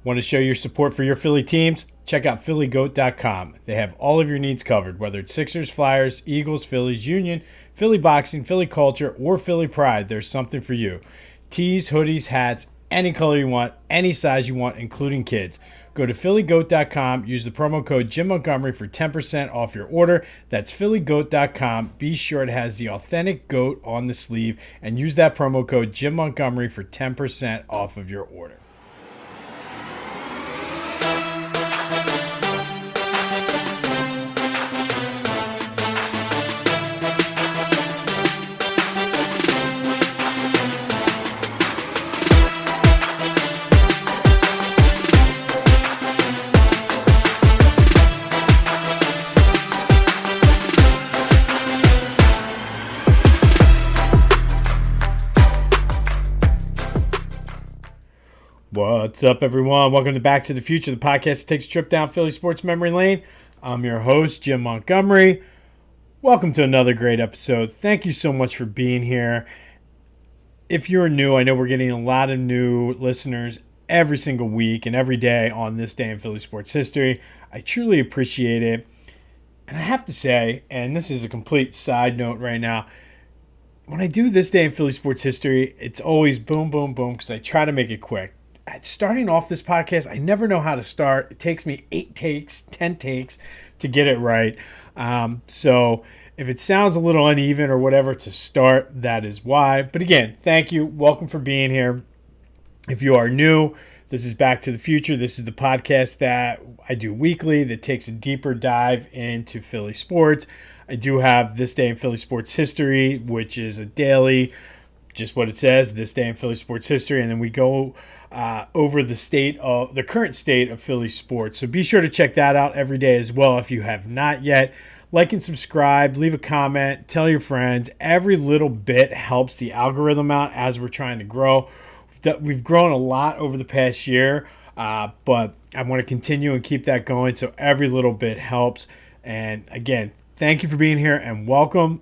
Want to show your support for your Philly teams? Check out phillygoat.com. They have all of your needs covered, whether it's Sixers, Flyers, Eagles, Phillies, Union, Philly boxing, Philly culture, or Philly pride. There's something for you. Tees, hoodies, hats, any color you want, any size you want, including kids. Go to phillygoat.com. Use the promo code Jim Montgomery for 10% off your order. That's phillygoat.com. Be sure it has the authentic goat on the sleeve and use that promo code Jim Montgomery for 10% off of your order. What's up, everyone? Welcome to Back to the Future, the podcast that takes a trip down Philly sports memory lane. I'm your host, Jim Montgomery. Welcome to another great episode. Thank you so much for being here. If you're new, I know we're getting a lot of new listeners every single week and every day on this day in Philly sports history. I truly appreciate it. And I have to say, and this is a complete side note right now, when I do this day in Philly sports history, it's always boom, boom, boom, because I try to make it quick. Starting off this podcast, I never know how to start. It takes me 8 takes, 10 takes to get it right. So if it sounds a little uneven or whatever to start, that is why. But again, thank you. Welcome for being here. If you are new, this is Back to the Future. This is the podcast that I do weekly that takes a deeper dive into Philly sports. I do have This Day in Philly Sports History, which is a daily, just what it says, This Day in Philly Sports History. And then we go over the current state of Philly sports. So be sure to check that out every day as well if you have not yet. Like and subscribe, leave a comment, tell your friends. Every little bit helps the algorithm out as we're trying to grow. We've grown a lot over the past year, but I want to continue and keep that going, so every little bit helps. And again, thank you for being here and welcome.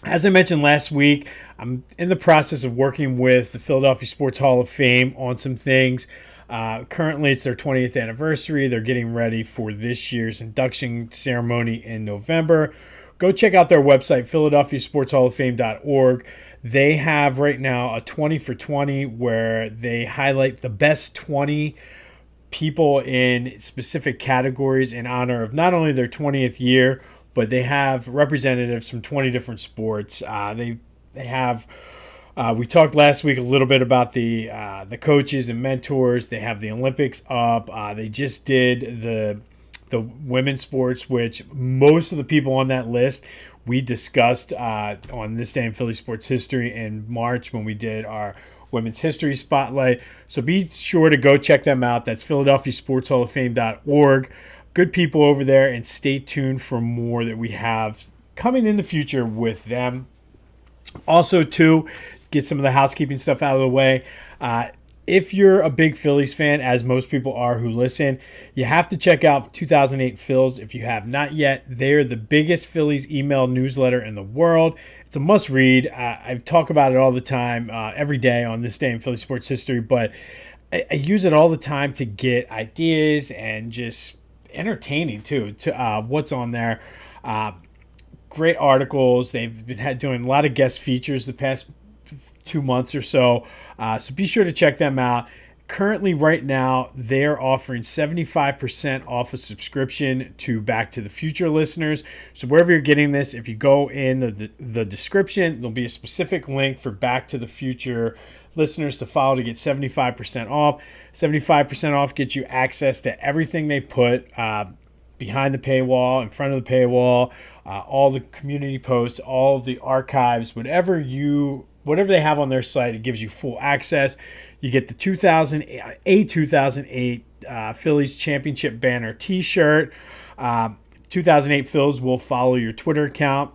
As I mentioned last week, I'm in the process of working with the Philadelphia Sports Hall of Fame on some things. Currently, it's their 20th anniversary. They're getting ready for this year's induction ceremony in November. Go check out their website, philadelphiasportshalloffame.org. They have right now a 20 for 20 where they highlight the best 20 people in specific categories in honor of not only their 20th year, but they have representatives from 20 different sports. They have. We talked last week a little bit about the coaches and mentors. They have the Olympics up. They just did the women's sports, which most of the people on that list we discussed on This Day in Philly Sports History in March when we did our Women's History Spotlight. So be sure to go check them out. That's philadelphiasportshalloffame.org. Good people over there, and stay tuned for more that we have coming in the future with them. Also, too, get some of the housekeeping stuff out of the way. If you're a big Phillies fan, as most people are who listen, you have to check out 2008 Phils if you have not yet. They're the biggest Phillies email newsletter in the world. It's a must-read. I talk about it all the time, every day on This Day in Philly Sports History, but I use it all the time to get ideas and just entertaining too to what's on there. Great articles. They've been doing a lot of guest features the past 2 months or so. So be sure to check them out. Currently, right now, they're offering 75% off a subscription to Back to the Future listeners. So wherever you're getting this, if you go in the description, there'll be a specific link for Back to the Future listeners to follow to get 75% off. 75% off gets you access to everything they put behind the paywall, in front of the paywall, all the community posts, all of the archives, whatever they have on their site. It gives you full access. You get the 2008 Phillies championship banner t-shirt. 2008 Phils will follow your Twitter account.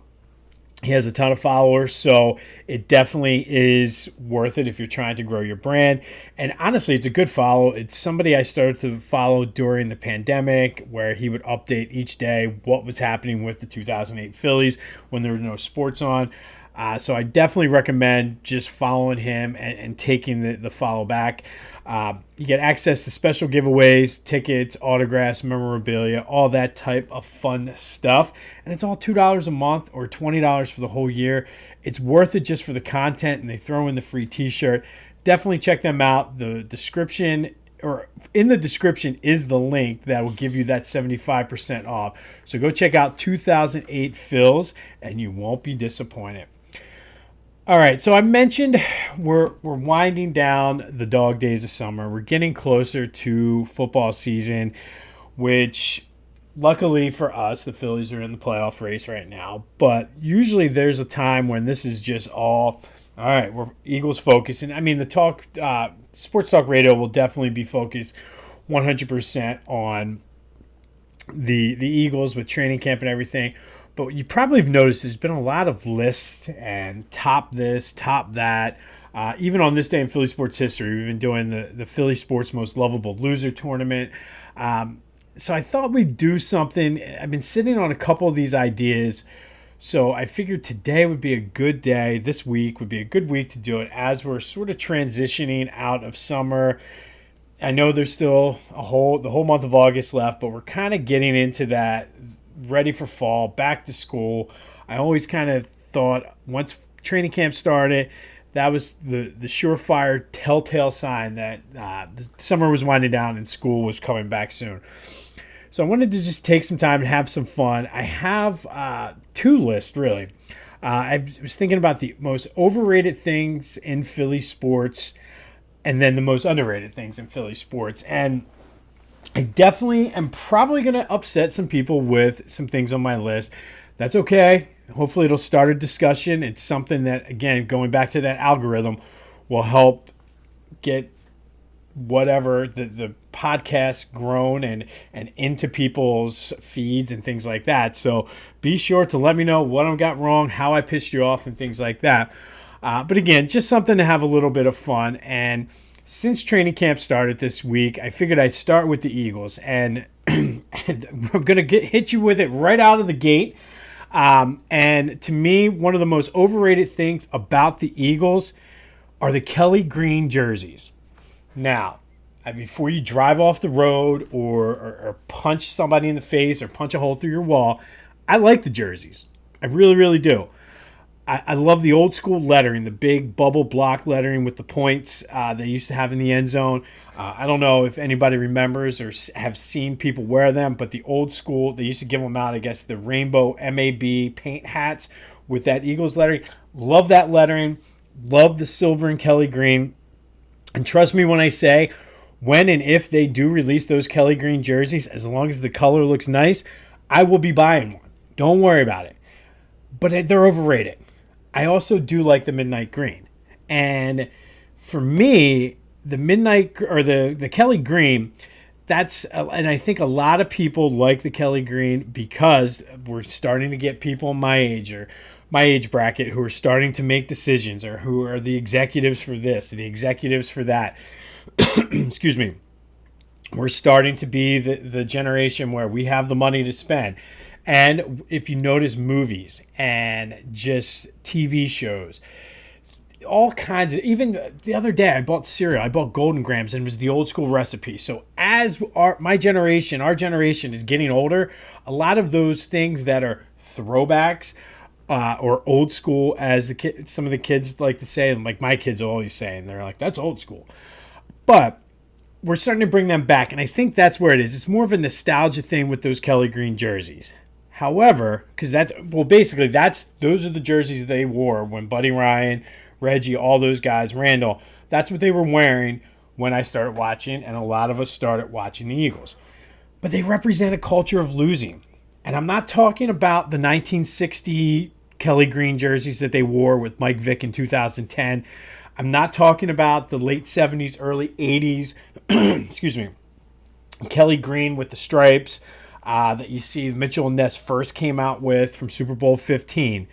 He has a ton of followers, so it definitely is worth it if you're trying to grow your brand. And honestly, it's a good follow. It's somebody I started to follow during the pandemic, where he would update each day what was happening with the 2008 Phillies when there were no sports on. So I definitely recommend just following him and taking the follow back. You get access to special giveaways, tickets, autographs, memorabilia, all that type of fun stuff. And it's all $2 a month or $20 for the whole year. It's worth it just for the content, and they throw in the free t-shirt. Definitely check them out. The description, or in the description, is the link that will give you that 75% off. So go check out 2008 Phils, and you won't be disappointed. All right, so I mentioned we're winding down the dog days of summer. We're getting closer to football season, which luckily for us, the Phillies are in the playoff race right now. But usually there's a time when this is just all right, we're Eagles focused. And I mean, the sports talk radio will definitely be focused 100% on the Eagles with training camp and everything. But you probably have noticed there's been a lot of lists and top this, top that. Even on this day in Philly sports history, we've been doing the Philly sports most lovable loser tournament. So I thought we'd do something. I've been sitting on a couple of these ideas. So I figured today would be a good day. This week would be a good week to do it as we're sort of transitioning out of summer. I know there's still the whole month of August left, but we're kind of getting into that, ready for fall, back to school. I always kind of thought once training camp started, that was the surefire telltale sign that the summer was winding down and school was coming back soon. So I wanted to just take some time and have some fun. I have two lists, really. I was thinking about the most overrated things in Philly sports and then the most underrated things in Philly sports. And I definitely am probably going to upset some people with some things on my list. That's okay. Hopefully it'll start a discussion. It's something that, again, going back to that algorithm, will help get whatever the podcast grown and into people's feeds and things like that. So be sure to let me know what I got wrong, how I pissed you off, and things like that. But again, just something to have a little bit of fun. And since training camp started this week, I figured I'd start with the Eagles. And I'm going to hit you with it right out of the gate. And to me, one of the most overrated things about the Eagles are the Kelly green jerseys. Now, before you drive off the road or punch somebody in the face or punch a hole through your wall, I like the jerseys. I really, really do. I love the old school lettering, the big bubble block lettering with the points they used to have in the end zone. I don't know if anybody remembers or have seen people wear them, but the old school, they used to give them out, I guess, the rainbow MAB paint hats with that Eagles lettering. Love that lettering. Love the silver and Kelly green. And trust me when I say, when and if they do release those Kelly green jerseys, as long as the color looks nice, I will be buying one. Don't worry about it. But they're overrated. I also do like the midnight green. And for me, the midnight or the Kelly green, and I think a lot of people like the Kelly green because we're starting to get people my age or my age bracket who are starting to make decisions, or who are the executives for this, the executives for that. Excuse me. We're starting to be the generation where we have the money to spend. And if you notice, movies and just TV shows, all kinds of, even the other day I bought cereal. I bought Golden Grams, and it was the old school recipe. So as our generation is getting older, a lot of those things that are throwbacks or old school, as some of the kids like to say, and like my kids always say, and they're like, that's old school. But we're starting to bring them back, and I think that's where it is. It's more of a nostalgia thing with those Kelly green jerseys. However, because those are the jerseys they wore when Buddy Ryan, Reggie, all those guys, Randall, that's what they were wearing when I started watching, and a lot of us started watching the Eagles. But they represent a culture of losing. And I'm not talking about the 1960 Kelly green jerseys that they wore with Mike Vick in 2010. I'm not talking about the late 70s, early 80s, excuse me, Kelly green with the stripes that you see Mitchell and Ness first came out with from Super Bowl 15.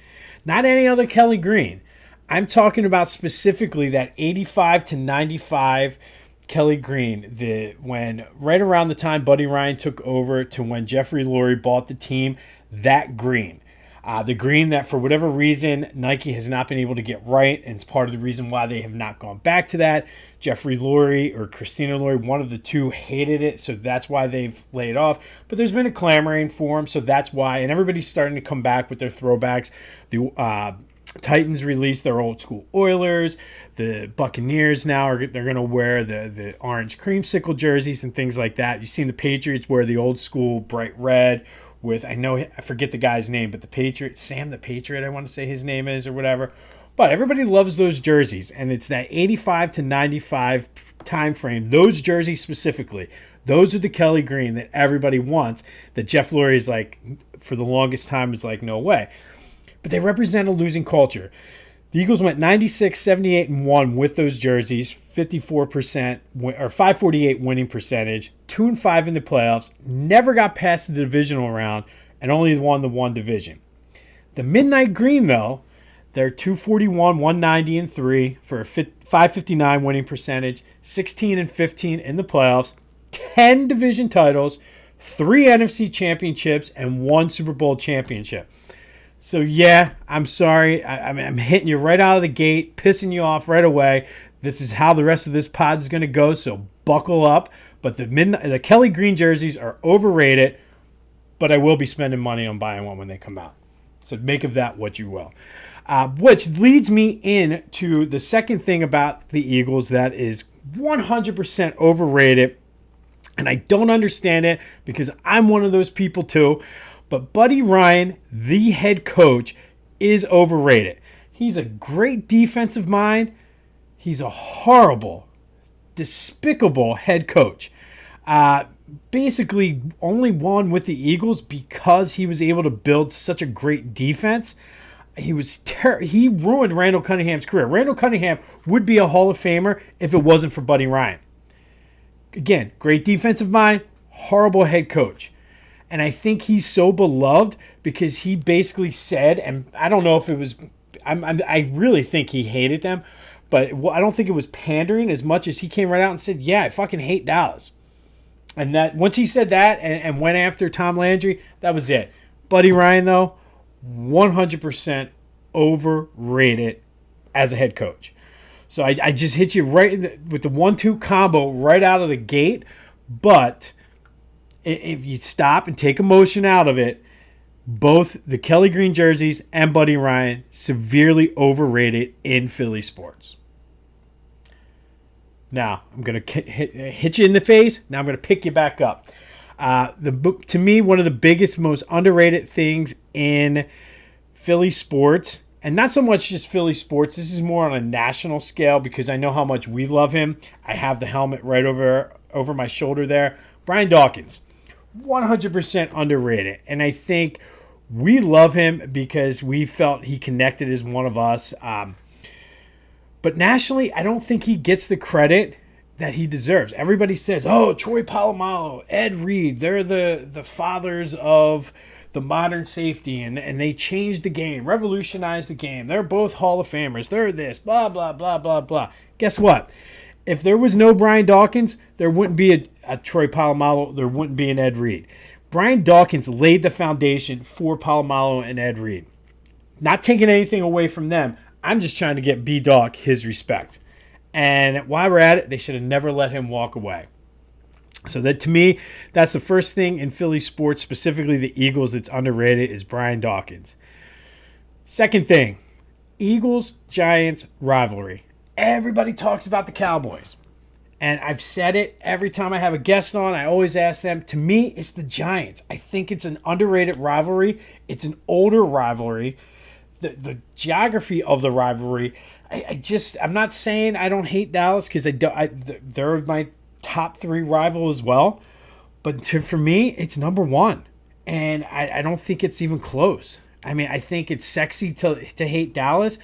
Not any other Kelly green. I'm talking about specifically that 85 to 95 Kelly green, when right around the time Buddy Ryan took over to when Jeffrey Lurie bought the team, that green. The green that for whatever reason Nike has not been able to get right, and it's part of the reason why they have not gone back to that. Jeffrey Lurie or Christina Lurie, one of the two, hated it, so that's why they've laid off. But there's been a clamoring for them, so that's why. And everybody's starting to come back with their throwbacks. The Titans released their old school Oilers. The Buccaneers now they're going to wear the orange creamsicle jerseys and things like that. You've seen the Patriots wear the old school bright red with, I forget the guy's name, but the Patriot, Sam the Patriot, I want to say his name is or whatever. But everybody loves those jerseys, and it's that 85 to 95 time frame. Those jerseys specifically, those are the Kelly green that everybody wants, that Jeff Lurie is like, for the longest time, is like, no way. But they represent a losing culture. The Eagles went 96, 78, and 1 with those jerseys, 54% or 548 winning percentage, 2-5 in the playoffs, never got past the divisional round, and only won the one division. The Midnight Green, though, they're 241, 190, and 3 for a 559 winning percentage, 16 and 15 in the playoffs, 10 division titles, 3 NFC championships, and 1 Super Bowl championship. So, yeah, I'm sorry. I'm hitting you right out of the gate, pissing you off right away. This is how the rest of this pod is going to go, so buckle up. But the Kelly Green jerseys are overrated, but I will be spending money on buying one when they come out. So make of that what you will. Which leads me into the second thing about the Eagles that is 100% overrated. And I don't understand it because I'm one of those people too. But Buddy Ryan, the head coach, is overrated. He's a great defensive mind. He's a horrible, despicable head coach. Basically only won with the Eagles because he was able to build such a great defense. He ruined Randall Cunningham's career. Randall Cunningham would be a Hall of Famer if it wasn't for Buddy Ryan. Again, great defensive mind, horrible head coach. And I think he's so beloved because he basically said, and I don't know if it was, I really think he hated them, but I don't think it was pandering as much as he came right out and said, yeah, I fucking hate Dallas. And that once he said that and went after Tom Landry, that was it. Buddy Ryan, though, 100% overrated as a head coach. So I just hit you right with the 1-2 combo right out of the gate. But if you stop and take emotion out of it, both the Kelly Green jerseys and Buddy Ryan severely overrated in Philly sports. Now, I'm going to hit you in the face. Now I'm going to pick you back up. To me, one of the biggest, most underrated things in Philly sports, and not so much just Philly sports, this is more on a national scale because I know how much we love him. I have the helmet right over my shoulder there. Brian Dawkins, 100% underrated. And I think we love him because we felt he connected as one of us. But nationally, I don't think he gets the credit that he deserves. Everybody says, oh, Troy Polamalu, Ed Reed, they're the fathers of the modern safety, and they changed the game, revolutionized the game. They're both Hall of Famers. They're this, blah, blah, blah, blah, blah. Guess what? If there was no Brian Dawkins, there wouldn't be a Troy Polamalu. There wouldn't be an Ed Reed. Brian Dawkins laid the foundation for Polamalu and Ed Reed. Not taking anything away from them. I'm just trying to get B-Dawk his respect. And while we're at it, they should have never let him walk away. So that, to me, that's the first thing in Philly sports, specifically the Eagles, that's underrated is Brian Dawkins. Second thing, Eagles-Giants rivalry. Everybody talks about the Cowboys. And I've said it every time I have a guest on. I always ask them. To me, it's the Giants. I think it's an underrated rivalry. It's an older rivalry. The geography of the rivalry, I'm not saying I don't hate Dallas because they're my top 3 rival as well. But for me, it's number 1. And I don't think it's even close. I mean, I think it's sexy to hate Dallas.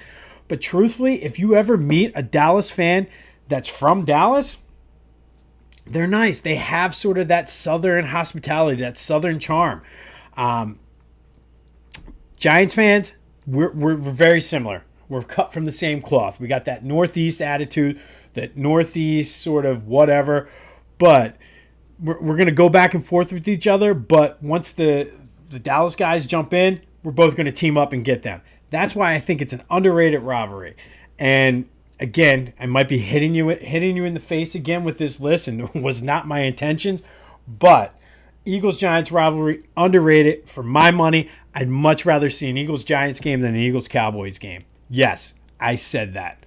But truthfully, if you ever meet a Dallas fan that's from Dallas, they're nice. They have sort of that southern hospitality, that southern charm. Giants fans, we're very similar. We're cut from the same cloth. We got that Northeast attitude, that Northeast sort of whatever. But we're going to go back and forth with each other. But once the Dallas guys jump in, we're both going to team up and get them. That's why I think it's an underrated rivalry. And again, I might be hitting you in the face again with this list, and it was not my intentions, but Eagles-Giants rivalry, underrated. For my money, I'd much rather see an Eagles-Giants game than an Eagles-Cowboys game. Yes, I said that.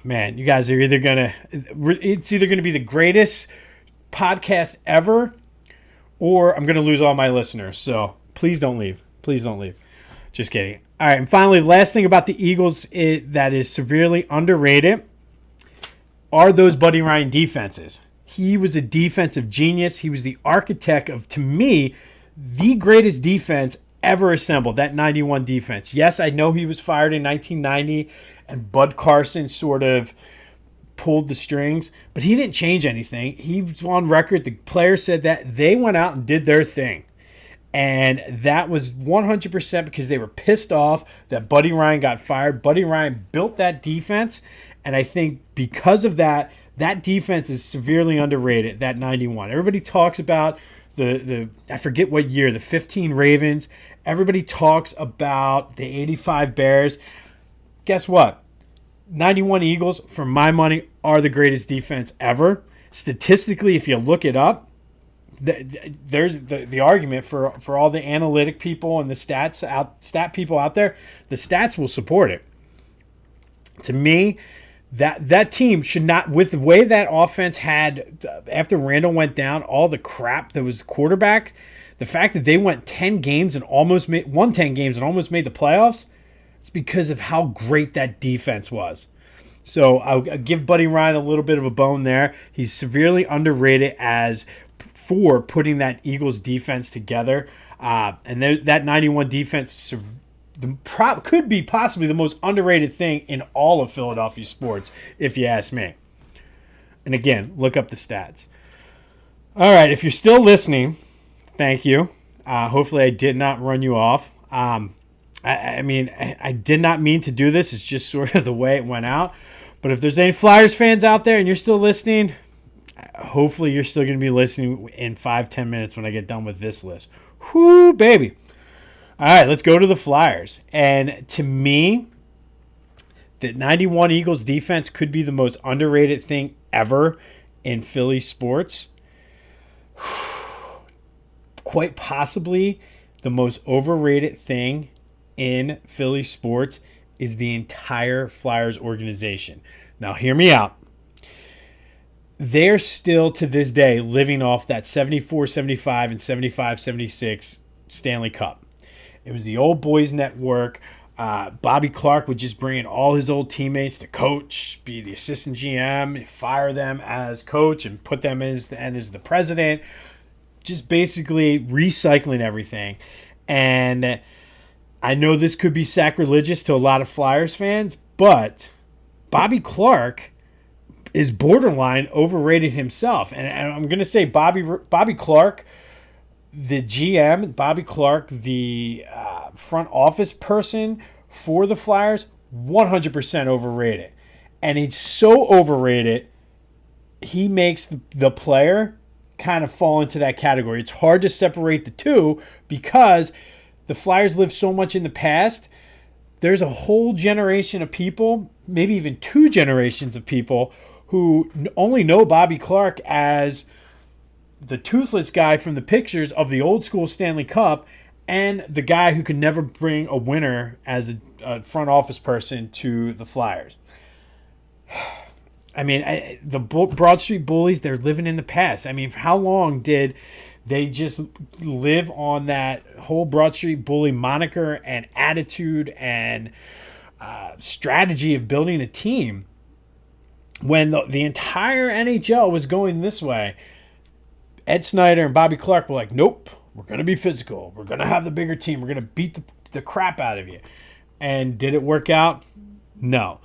Man, you guys are it's either going to be the greatest podcast ever, or I'm going to lose all my listeners. So please don't leave. Please don't leave. Just kidding. All right, and finally, the last thing about the Eagles that is severely underrated are those Buddy Ryan defenses. He was a defensive genius. He was the architect of, to me, the greatest defense ever assembled, that 91 defense. Yes, I know he was fired in 1990, and Bud Carson sort of pulled the strings, but he didn't change anything. He was on record. The players said that they went out and did their thing. And that was 100% because they were pissed off that Buddy Ryan got fired. Buddy Ryan built that defense, and I think because of that, that defense is severely underrated, that 91. Everybody talks about the I forget what year, the 15 Ravens. Everybody talks about the 85 Bears. Guess what? 91 Eagles, for my money, are the greatest defense ever. Statistically, if you look it up, there's the argument for all the analytic people and the stat people out there. The stats will support it. To me, that team should not, with the way that offense had after Randall went down, all the crap that was the quarterback, the fact that they went 10 games and almost won 10 games and almost made the playoffs, it's because of how great that defense was. So I'll give Buddy Ryan a little bit of a bone there. He's severely underrated for putting that Eagles defense together. And that 91 defense could be possibly the most underrated thing in all of Philadelphia sports, if you ask me. And again, look up the stats. All right, if you're still listening, thank you. Hopefully I did not run you off. I did not mean to do this. It's just sort of the way it went out. But if there's any Flyers fans out there and you're still listening, hopefully you're still going to be listening in 5-10 minutes when I get done with this list. Whoo, baby. All right, let's go to the Flyers. And to me, the 91 Eagles defense could be the most underrated thing ever in Philly sports. Quite possibly the most overrated thing in Philly sports is the entire Flyers organization. Now, hear me out. They're still, to this day, living off that 74-75 and 75-76 Stanley Cup. It was the old boys network. Bobby Clark would just bring in all his old teammates to coach, be the assistant GM, fire them as coach, and put them as the president. Just basically recycling everything. And I know this could be sacrilegious to a lot of Flyers fans, but Bobby Clark is borderline overrated himself. And I'm going to say Bobby Clark, the GM, Bobby Clark, the front office person for the Flyers, 100% overrated. And he's so overrated, he makes the player kind of fall into that category. It's hard to separate the two because the Flyers live so much in the past. There's a whole generation of people, maybe even 2 generations of people, who only know Bobby Clark as the toothless guy from the pictures of the old school Stanley Cup and the guy who could never bring a winner as a front office person to the Flyers. I mean, the Broad Street Bullies, they're living in the past. I mean, for how long did they just live on that whole Broad Street Bully moniker and attitude and strategy of building a team when the entire NHL was going this way? Ed Snyder and Bobby Clark were like, nope, we're going to be physical. We're going to have the bigger team. We're going to beat the crap out of you. And did it work out? No.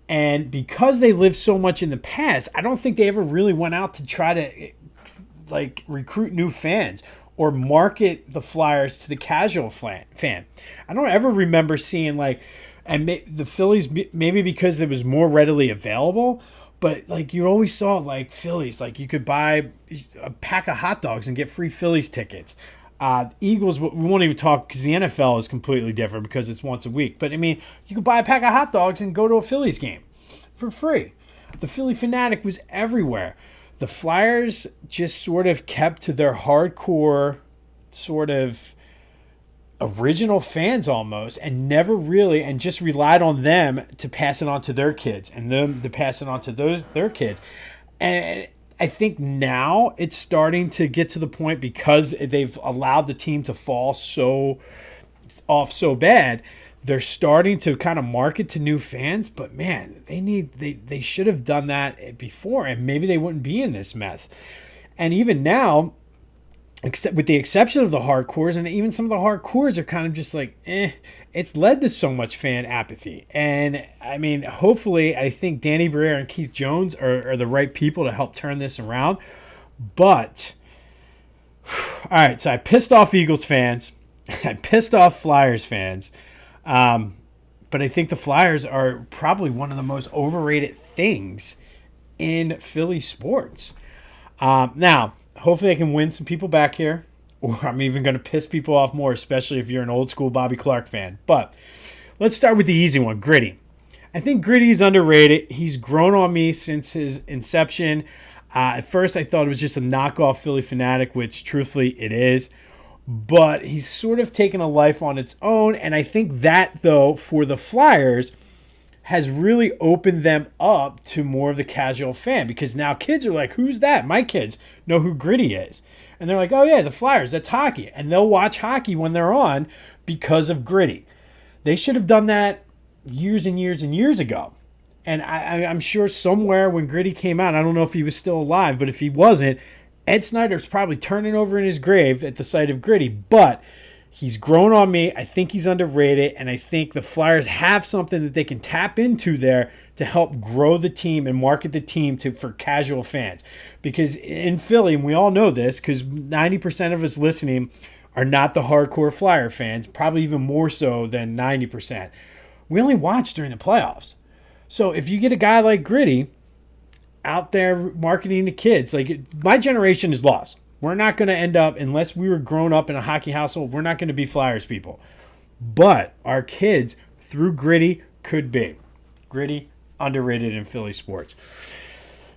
And because they lived so much in the past, I don't think they ever really went out to try to recruit new fans or market the Flyers to the casual fan. I don't ever remember seeing the Phillies, maybe because it was more readily available, but you always saw Phillies, you could buy a pack of hot dogs and get free Phillies tickets. Eagles, we won't even talk because the NFL is completely different because it's once a week. But, I mean, you could buy a pack of hot dogs and go to a Phillies game for free. The Philly fanatic was everywhere. The Flyers just sort of kept to their hardcore sort of original fans almost and never really, and just relied on them to pass it on to their kids and them to pass it on to their kids. And I think now it's starting to get to the point because they've allowed the team to fall so bad. They're starting to kind of market to new fans, but man, they should have done that before, and maybe they wouldn't be in this mess. And even now, except with the exception of the hardcores, and even some of the hardcores are kind of just like, it's led to so much fan apathy. And I mean, hopefully, I think Danny Briere and Keith Jones are the right people to help turn this around. But, all right, so I pissed off Eagles fans. I pissed off Flyers fans. But I think the Flyers are probably one of the most overrated things in Philly sports. Now, hopefully I can win some people back here, or I'm even going to piss people off more, especially if you're an old school Bobby Clark fan. But let's start with the easy one, Gritty. I think Gritty is underrated. He's grown on me since his inception. At first, I thought it was just a knockoff Philly fanatic, which truthfully it is. But he's sort of taken a life on its own. And I think that, though, for the Flyers, has really opened them up to more of the casual fan. Because now kids are like, who's that? My kids know who Gritty is. And they're like, oh, yeah, the Flyers, that's hockey. And they'll watch hockey when they're on because of Gritty. They should have done that years and years and years ago. And I'm sure somewhere when Gritty came out, I don't know if he was still alive, but if he wasn't, Ed Snyder's probably turning over in his grave at the sight of Gritty, but he's grown on me. I think he's underrated, and I think the Flyers have something that they can tap into there to help grow the team and market the team for casual fans. Because in Philly, and we all know this, because 90% of us listening are not the hardcore Flyer fans, probably even more so than 90%. We only watch during the playoffs. So if you get a guy like Gritty out there marketing to kids, like my generation is lost. We're not going to end up, unless we were grown up in a hockey household, we're not going to be Flyers people. But our kids, through Gritty, could be. Gritty, underrated in Philly sports.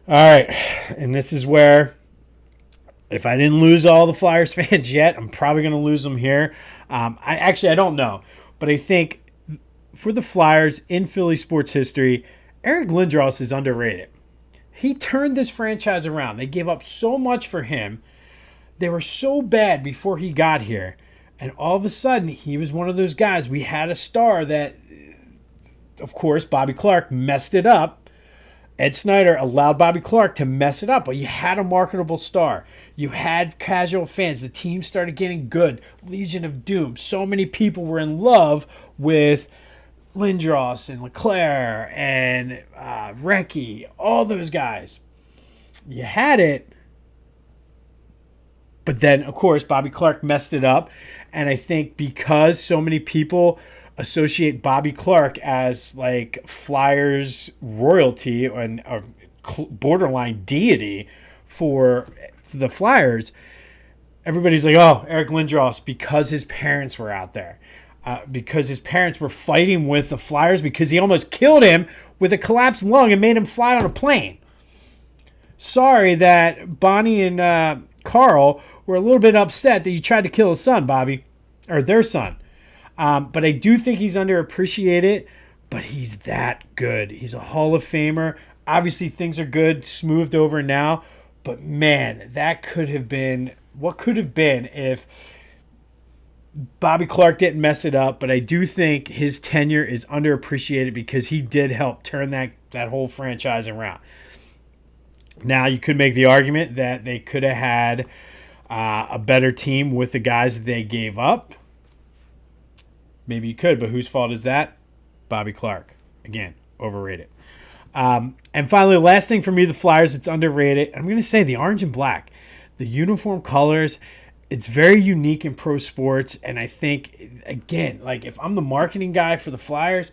All right, and this is where, if I didn't lose all the Flyers fans yet, I'm probably going to lose them here. I don't know. But I think for the Flyers in Philly sports history, Eric Lindros is underrated. He turned this franchise around. They gave up so much for him. They were so bad before he got here. And all of a sudden, he was one of those guys. We had a star that, of course, Bobby Clark messed it up. Ed Snyder allowed Bobby Clark to mess it up. But you had a marketable star. You had casual fans. The team started getting good. Legion of Doom. So many people were in love with Lindros and LeClaire and Recchi, all those guys. You had it. But then, of course, Bobby Clark messed it up. And I think because so many people associate Bobby Clark as like Flyers royalty and a borderline deity for the Flyers, everybody's like, oh, Eric Lindros, because his parents were out there. Because his parents were fighting with the Flyers because he almost killed him with a collapsed lung and made him fly on a plane. Sorry that Bonnie and Carl were a little bit upset that you tried to kill his son, Bobby, or their son. But I do think he's underappreciated, but he's that good. He's a Hall of Famer. Obviously, things are good, smoothed over now. But, man, that could have been what could have been if Bobby Clark didn't mess it up. But I do think his tenure is underappreciated because he did help turn that whole franchise around. Now, you could make the argument that they could have had a better team with the guys that they gave up. Maybe you could, but whose fault is that? Bobby Clark. Again, overrated. And finally, the last thing for me, the Flyers, it's underrated. I'm going to say the orange and black. The uniform colors, it's very unique in pro sports. And I think, again, like if I'm the marketing guy for the Flyers,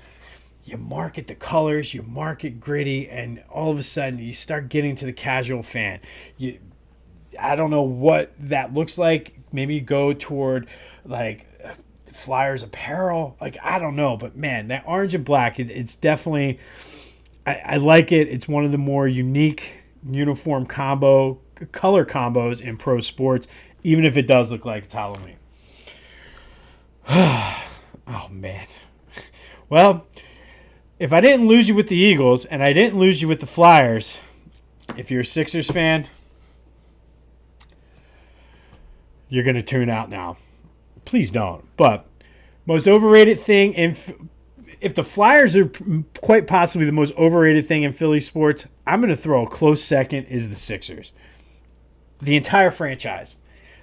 you market the colors, you market Gritty, and all of a sudden you start getting to the casual fan. I don't know what that looks like. Maybe go toward like Flyers apparel. Like, I don't know. But man, that orange and black, it's definitely, I like it. It's one of the more unique uniform color combos in pro sports, even if it does look like it's Halloween. Oh, man. Well, if I didn't lose you with the Eagles and I didn't lose you with the Flyers, if you're a Sixers fan, you're going to tune out now. Please don't. But most overrated thing, if the Flyers are quite possibly the most overrated thing in Philly sports, I'm going to throw a close second is the Sixers. The entire franchise.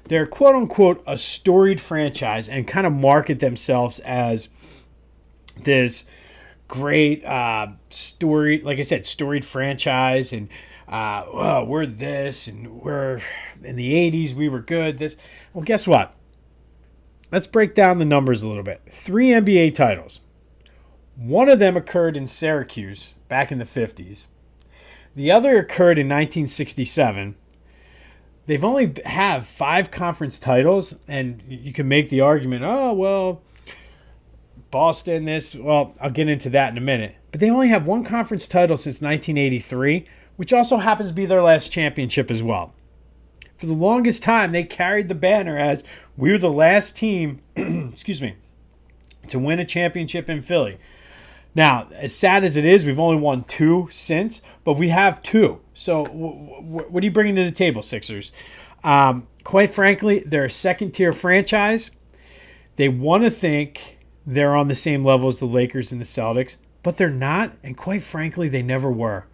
They're quote-unquote a storied franchise and kind of market themselves as this great story, like I said, storied franchise, and we're this, and we're in the 80s, we were good. This, well, guess what? Let's break down the numbers a little bit. 3 NBA titles. One of them occurred in Syracuse back in the 50s. The other occurred in 1967. They've only have 5 conference titles, and you can make the argument, oh, well, Boston, this, well, I'll get into that in a minute. But they only have 1 conference title since 1983, which also happens to be their last championship as well. For the longest time, they carried the banner as we were the last team, excuse me, to win a championship in Philly. Now, as sad as it is, we've only won 2 since, but we have 2. So what are you bringing to the table, Sixers? Quite frankly, they're a second-tier franchise. They want to think they're on the same level as the Lakers and the Celtics, but they're not, and quite frankly, they never were.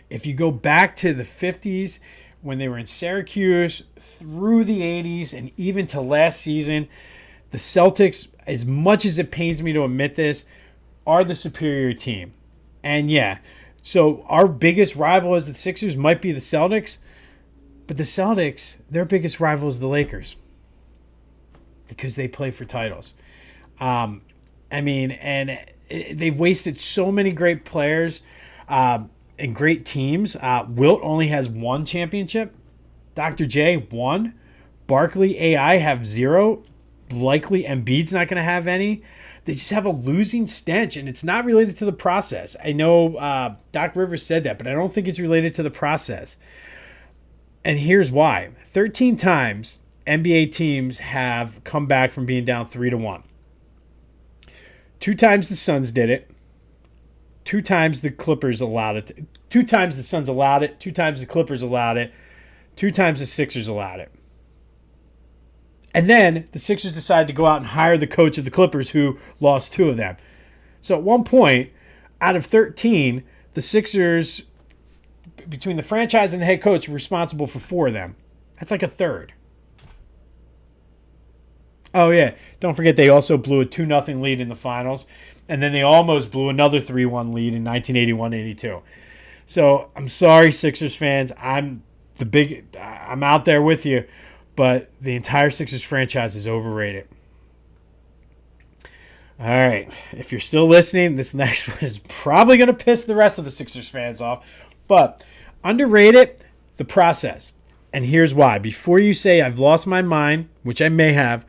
If you go back to the 50s, when they were in Syracuse, through the 80s, and even to last season, the Celtics, as much as it pains me to admit this, are the superior team. And yeah, so our biggest rival as the Sixers might be the Celtics, but the Celtics, their biggest rival is the Lakers because they play for titles. They've wasted so many great players and great teams. Wilt only has 1 championship. Dr. J, 1. Barkley, AI have 0. Likely Embiid's not going to have any. They just have a losing stench, and it's not related to the process. I know Doc Rivers said that, but I don't think it's related to the process. And here's why. 13 times NBA teams have come back from being down 3-1. 2 times the Suns did it. 2 times the Clippers allowed it. 2 times the Suns allowed it. 2 times the Clippers allowed it. 2 times the Sixers allowed it. And then the Sixers decided to go out and hire the coach of the Clippers, who lost 2 of them. So at one point, out of 13, the Sixers, between the franchise and the head coach, were responsible for 4 of them. That's like a third. Oh, yeah. Don't forget they also blew a 2-0 lead in the finals. And then they almost blew another 3-1 lead in 1981-82. So I'm sorry, Sixers fans. I'm out there with you. But the entire Sixers franchise is overrated. All right. If you're still listening, this next one is probably going to piss the rest of the Sixers fans off. But underrated, the process. And here's why. Before you say I've lost my mind, which I may have,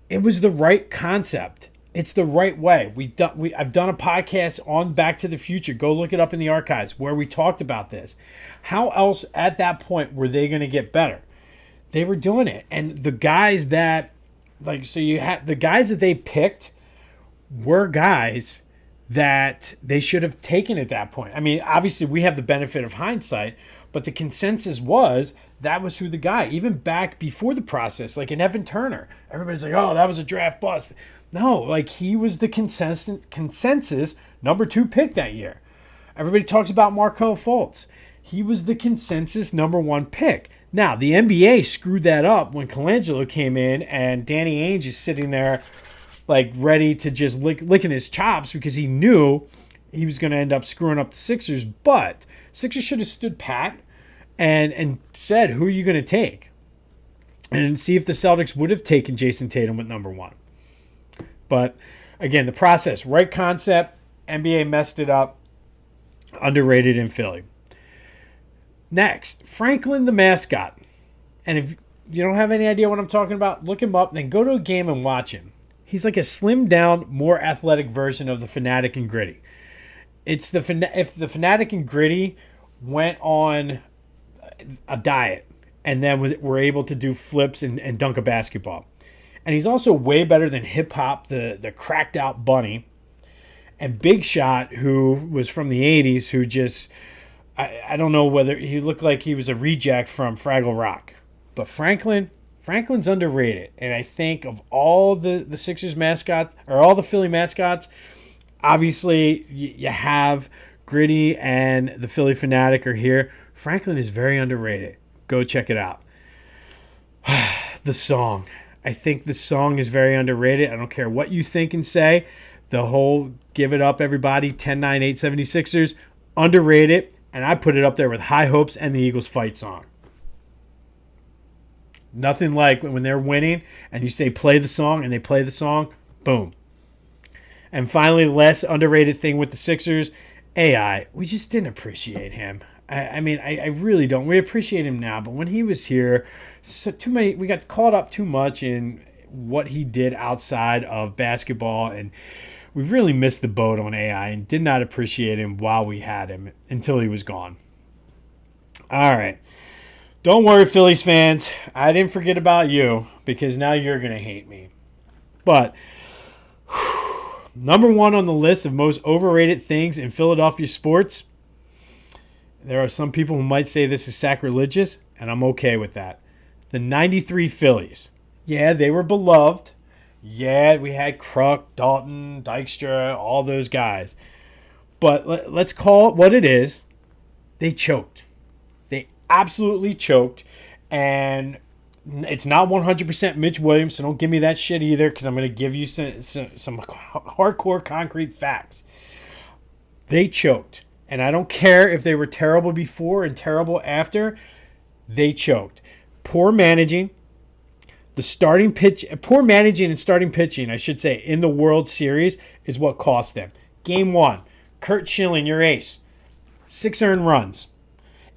it was the right concept. It's the right way. I've done a podcast on Back to the Future. Go look it up in the archives where we talked about this. How else at that point were they going to get better? They were doing it. And the guys that, the guys that they picked were guys that they should have taken at that point. I mean, obviously we have the benefit of hindsight, but the consensus was that was who the guy, even back before the process, like in Evan Turner. Everybody's like, oh, that was a draft bust. No, like he was the consensus number 2 pick that year. Everybody talks about Markelle Fultz. He was the consensus number 1 pick. Now, the NBA screwed that up when Colangelo came in and Danny Ainge is sitting there like ready to just licking his chops because he knew he was going to end up screwing up the Sixers. But Sixers should have stood pat and said, who are you going to take? And see if the Celtics would have taken Jason Tatum with number 1. But, again, the process, right concept, NBA messed it up, underrated in Philly. Next, Franklin the mascot. And if you don't have any idea what I'm talking about, look him up, then go to a game and watch him. He's like a slimmed down, more athletic version of the Fanatic and Gritty. It's if the Fanatic and Gritty went on a diet and then were able to do flips and dunk a basketball. And he's also way better than Hip Hop, the cracked out bunny, and Big Shot, who was from the 80s, who just, I don't know whether he looked like he was a reject from Fraggle Rock. But Franklin's underrated. And I think of all the Sixers mascots, or all the Philly mascots, obviously you have Gritty and the Philly Fanatic are here. Franklin is very underrated. Go check it out. The song. I think the song is very underrated. I don't care what you think and say. The whole Give It Up Everybody 10-9 876ers, underrated. And I put it up there with High Hopes and the Eagles Fight song. Nothing like when they're winning and you say play the song and they play the song. Boom. And finally, the last underrated thing with the Sixers, AI. We just didn't appreciate him. I really don't. We appreciate him now, but when he was here, we got caught up too much in what he did outside of basketball, and we really missed the boat on AI and did not appreciate him while we had him until he was gone. All right. Don't worry, Phillies fans. I didn't forget about you because now you're going to hate me. But number one on the list of most overrated things in Philadelphia sports, there are some people who might say this is sacrilegious, and I'm okay with that. The 93 Phillies. Yeah, they were beloved. Yeah, we had Kruk, Dalton, Dykstra, all those guys. But let's call it what it is. They choked. They absolutely choked. And it's not 100% Mitch Williams, so don't give me that shit either, because I'm going to give you some hardcore concrete facts. They choked. And I don't care if they were terrible before and terrible after. They choked. Poor managing. Poor managing and starting pitching, I should say, in the World Series is what cost them. Game 1, Curt Schilling, your ace. 6 earned runs.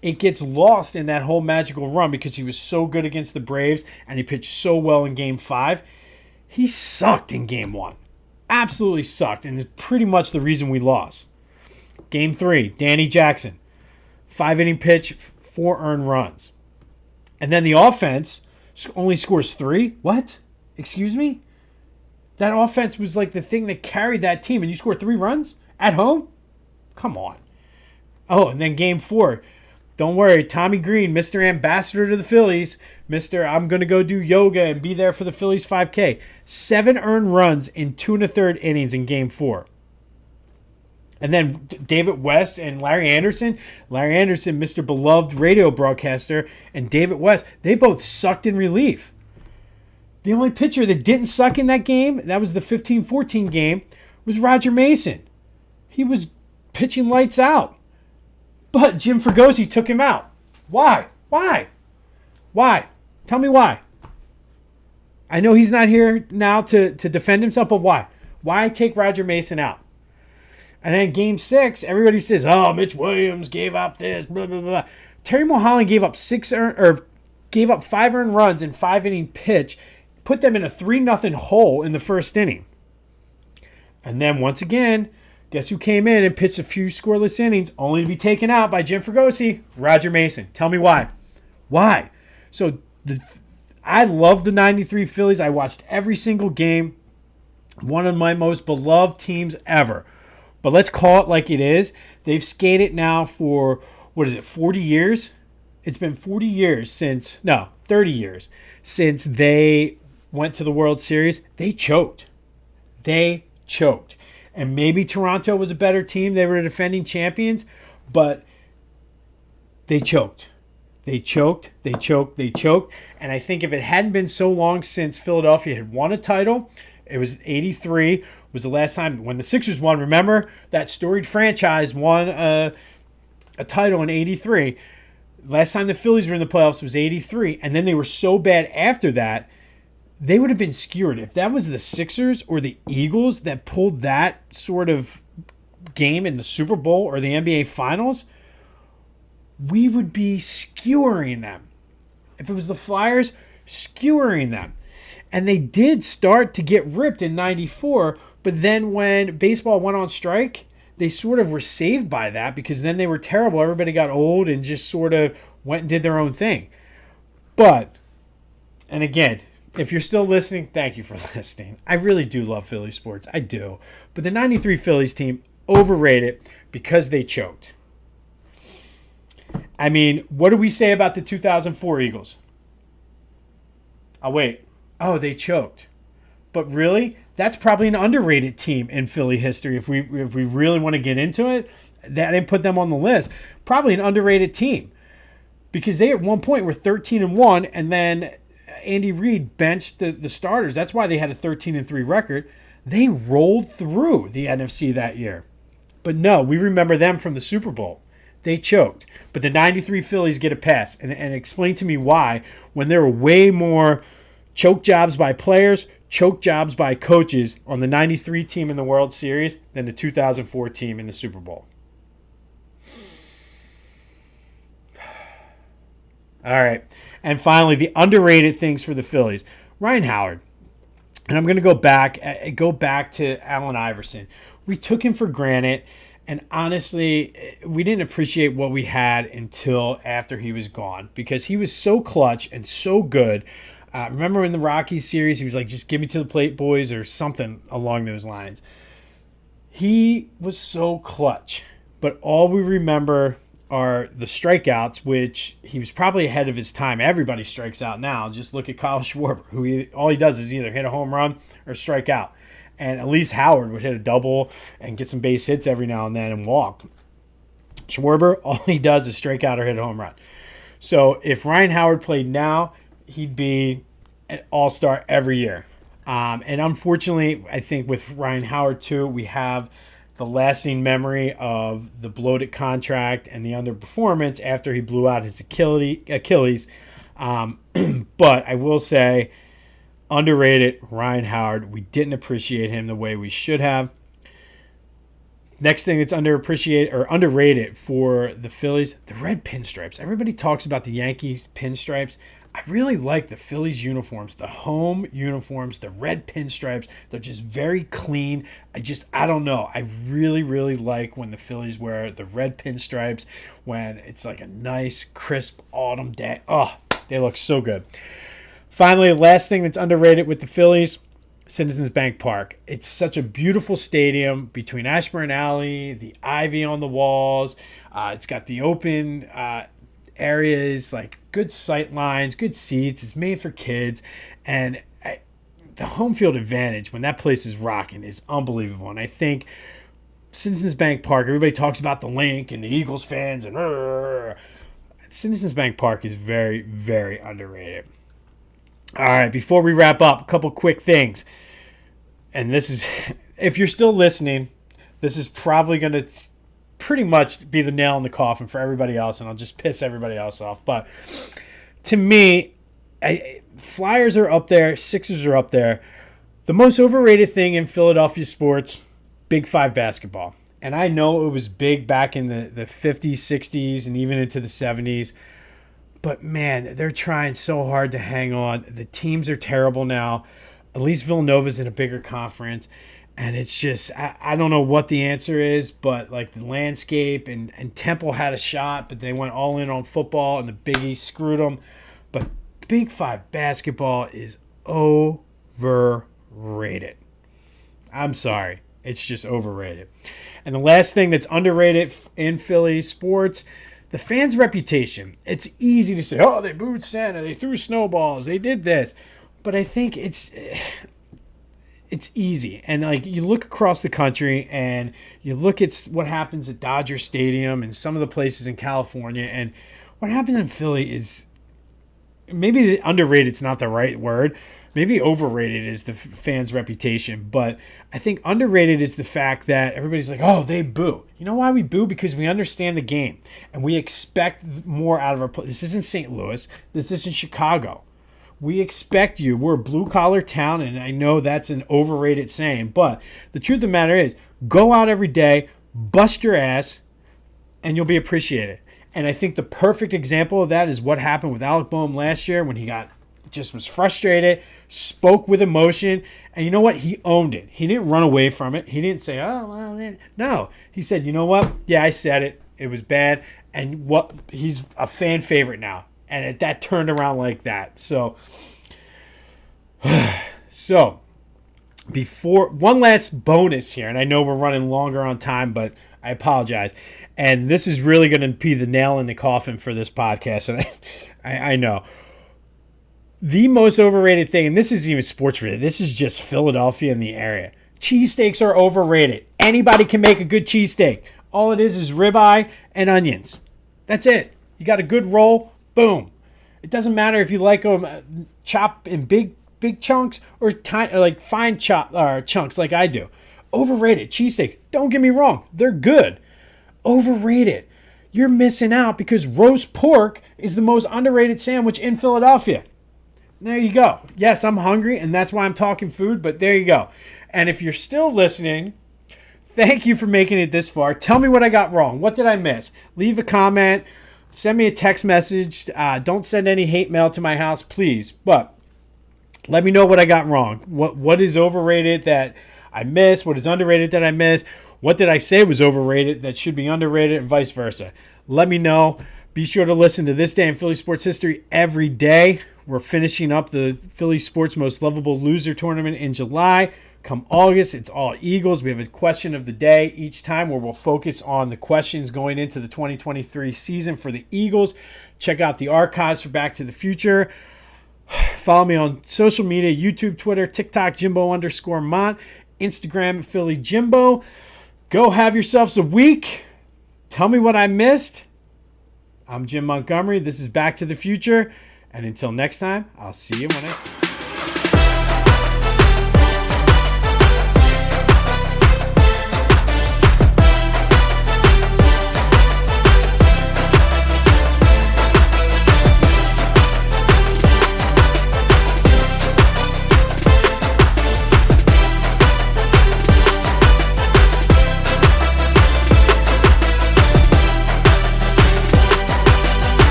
It gets lost in that whole magical run because he was so good against the Braves and he pitched so well in Game 5. He sucked in Game 1. Absolutely sucked, and it's pretty much the reason we lost. Game 3, Danny Jackson. 5-inning pitch, 4 earned runs. And then the offense only scores 3? What? Excuse me? That offense was like the thing that carried that team, and you scored 3 runs at home? Come on. Oh, and then Game 4. Don't worry, Tommy Green, Mr. Ambassador to the Phillies. Mr. I'm going to go do yoga and be there for the Phillies 5K. 7 earned runs in 2 1/3 innings in Game 4. And then David West and Larry Anderson, Mr. Beloved radio broadcaster, and David West, they both sucked in relief. The only pitcher that didn't suck in that game, that was the 15-14 game, was Roger Mason. He was pitching lights out. But Jim Fregosi took him out. Why? Tell me why. I know he's not here now to defend himself, but why? Why take Roger Mason out? And then Game 6, everybody says, "Oh, Mitch Williams gave up this, blah blah blah." Terry Mulholland gave up 5 earned runs in 5-inning pitch, put them in a 3-0 hole in the first inning. And then once again, guess who came in and pitched a few scoreless innings, only to be taken out by Jim Fregosi? Roger Mason. Tell me why. Why? So I love the 93 Phillies. I watched every single game. One of my most beloved teams ever. But let's call it like it is. They've skated now for, 40 years? It's been 40 years 30 years since they went to the World Series. They choked. And maybe Toronto was a better team. They were defending champions, but they choked. They choked. And I think if it hadn't been so long since Philadelphia had won a title, it was 83 was the last time when the Sixers won. Remember, that storied franchise won a title in 83. Last time the Phillies were in the playoffs was 83. And then they were so bad after that, they would have been skewered. If that was the Sixers or the Eagles that pulled that sort of game in the Super Bowl or the NBA Finals, we would be skewering them. If it was the Flyers, skewering them. And they did start to get ripped in 94, but then when baseball went on strike, they sort of were saved by that because then they were terrible. Everybody got old and just sort of went and did their own thing. But, and again, if you're still listening, thank you for listening. I really do love Philly sports. I do. But the 93 Phillies team, overrated because they choked. I mean, what do we say about the 2004 Eagles? Wait. Oh, they choked. But really, that's probably an underrated team in Philly history. If we really want to get into it, that didn't put them on the list. Probably an underrated team because they at one point were 13-1, and then Andy Reid benched the starters. That's why they had a 13-3 record. They rolled through the NFC that year. But no, we remember them from the Super Bowl. They choked. But the 93 Phillies get a pass. And explain to me why, when there were way more choke jobs by players, choke jobs by coaches on the 93 team in the World Series than the 2004 team in the Super Bowl. All right. And finally, the underrated things for the Phillies. Ryan Howard. And I'm going to go back to Allen Iverson. We took him for granted. And honestly, we didn't appreciate what we had until after he was gone because he was so clutch and so good. Remember in the Rockies series, he was like, just give me to the plate, boys, or something along those lines. He was so clutch. But all we remember are the strikeouts, which he was probably ahead of his time. Everybody strikes out now. Just look at Kyle Schwarber, who all he does is either hit a home run or strike out. And at least Howard would hit a double and get some base hits every now and then and walk. Schwarber, all he does is strike out or hit a home run. So if Ryan Howard played now, he'd be an all-star every year. And unfortunately, I think with Ryan Howard too, we have the lasting memory of the bloated contract and the underperformance after he blew out his Achilles. But I will say, underrated Ryan Howard. We didn't appreciate him the way we should have. Next thing that's underappreciated or underrated for the Phillies, the red pinstripes. Everybody talks about the Yankees pinstripes. I really like the Phillies uniforms, the home uniforms, the red pinstripes. They're just very clean. I don't know. I really, really like when the Phillies wear the red pinstripes when it's like a nice, crisp autumn day. Oh, they look so good. Finally, last thing that's underrated with the Phillies, Citizens Bank Park. It's such a beautiful stadium between Ashburn Alley, the ivy on the walls. It's got the open areas, like good sight lines, good seats. It's made for kids. And the home field advantage when that place is rocking is unbelievable. And I think Citizens Bank Park, everybody talks about the link and the Eagles fans. And Citizens Bank Park is very, very underrated. All right, before we wrap up, a couple quick things. And this is, if you're still listening, this is probably going to pretty much be the nail in the coffin for everybody else, and I'll just piss everybody else off. But to me, Flyers are up there, Sixers are up there. The most overrated thing in Philadelphia sports, Big Five basketball. And I know it was big back in the 50s, 60s, and even into the 70s. But, man, they're trying so hard to hang on. The teams are terrible now. At least Villanova's in a bigger conference. And it's just, I don't know what the answer is, but, like, the landscape and Temple had a shot, but they went all in on football, and the Big East screwed them. But Big Five basketball is overrated. I'm sorry. It's just overrated. And the last thing that's underrated in Philly sports, the fans' reputation. It's easy to say, oh, they booed Santa, they threw snowballs, they did this. But I think it's easy. And like you look across the country and you look at what happens at Dodger Stadium and some of the places in California, and what happens in Philly is maybe underrated is not the right word. Maybe overrated is the fans' reputation, but I think underrated is the fact that everybody's like, oh, they boo. You know why we boo? Because we understand the game, and we expect more out of our play. This isn't St. Louis. This isn't Chicago. We expect you. We're a blue-collar town, and I know that's an overrated saying, but the truth of the matter is, go out every day, bust your ass, and you'll be appreciated. And I think the perfect example of that is what happened with Alec Boehm last year when he was frustrated, spoke with emotion, and you know what? He owned it. He didn't run away from it. He didn't say, "Oh, well," no. He said, "You know what? Yeah, I said it. It was bad." And he's a fan favorite now, and that turned around like that. So before one last bonus here, and I know we're running longer on time, but I apologize. And this is really going to be the nail in the coffin for this podcast, and I know. The most overrated thing, and this isn't even sports related, this is just Philadelphia and the area. Cheesesteaks are overrated. Anybody can make a good cheesesteak. All it is ribeye and onions. That's it. You got a good roll, boom. It doesn't matter if you like them chopped in big chunks or tiny, like fine chunks like I do. Overrated. Cheesesteaks, don't get me wrong, they're good. Overrated. You're missing out because roast pork is the most underrated sandwich in Philadelphia. There you go. Yes, I'm hungry, and that's why I'm talking food, but there you go. And if you're still listening, thank you for making it this far. Tell me what I got wrong. What did I miss? Leave a comment. Send me a text message. Don't send any hate mail to my house, please. But let me know what I got wrong. What is overrated that I missed? What is underrated that I missed? What did I say was overrated that should be underrated, and vice versa? Let me know. Be sure to listen to This Day in Philly Sports History every day. We're finishing up the Philly Sports Most Lovable Loser Tournament in July. Come August, it's all Eagles. We have a question of the day each time where we'll focus on the questions going into the 2023 season for the Eagles. Check out the archives for Back to the Future. Follow me on social media, YouTube, Twitter, TikTok, Jimbo_Mont, Instagram, Philly Jimbo. Go have yourselves a week. Tell me what I missed. I'm Jim Montgomery. This is Back to the Future. And until next time, I'll see you when I see you.